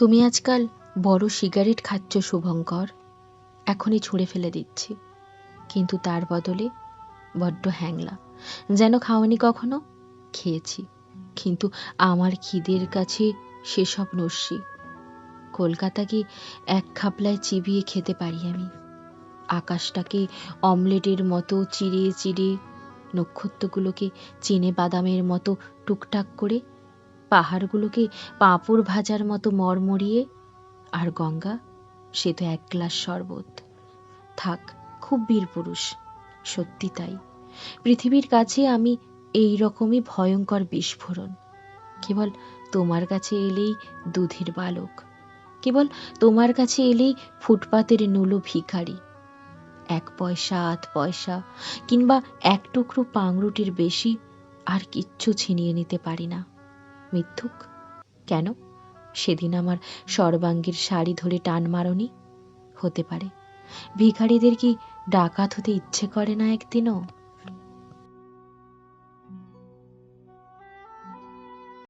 তুমি আজকাল বড় সিগারেট খাচ্ছ শুভঙ্কর, এখনই ছুঁড়ে ফেলে দিচ্ছি। কিন্তু তার বদলে বড্ড হ্যাংলা, যেন খাওনি কখনো। খেয়েছি, কিন্তু আমার খিদের কাছে সেসব নস্যি। কলকাতা কি এক খাপলায় চিবিয়ে খেতে পারি আমি। আকাশটাকে অমলেটের মতো চিড়ে চিড়ে, নক্ষত্রগুলোকে চিনে বাদামের মতো টুকটাক করে, পাহাড়গুলোকে পাঁপড় ভাজার মতো মরমরিয়ে, আর গঙ্গা সে তো এক গ্লাস শরবত। থাক, খুব বীরপুরুষ, সত্যি তাই। পৃথিবীর কাছে আমি এই রকমই ভয়ঙ্কর বিস্ফোরণ। কেবল তোমার কাছে এলেই দুধের বালক, কেবল তোমার কাছে এলেই ফুটপাতের নুলো ভিখারি। 1 পয়সা 8 পয়সা কিংবা এক টুকরো পাংরুটির বেশি আর কিচ্ছু ছিনিয়ে নিতে পারি না। মিথ্যুক কেন? সেদিন আমার সর্বাঙ্গীর শাড়ি ধরে টান মারনি? হতে পারে। ভিখারিদের কি ডাকাত হতে ইচ্ছে করে না একদিনও?